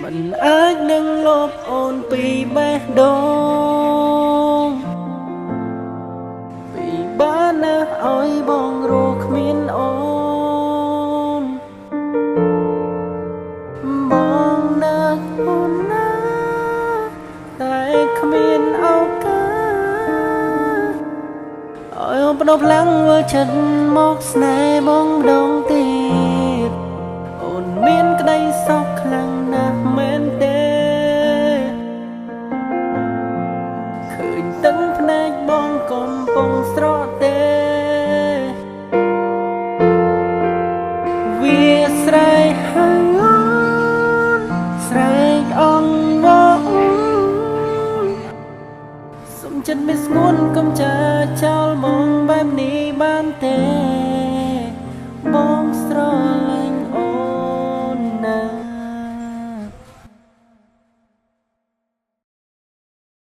มันអាចនឹងលបអូនពីបេះដូងពីបានណាឲ្យបងរស់គ្មានអូនបងណាអូនណាតែគ្មានឱកាសឲ្យអូនបដូរផ្លាំងធ្វើចិត្តមកស្នេហ៍បងម្ដងទៀតអូនមានក្តីសោកខ្លាំងណាស់មែនទេឃើញទឹកភ្នែកបងកំពុងស្រក់ទេវាស្រែកហើយអូនស្រែកអង្វរសុំចិត្តមិនស្ងួ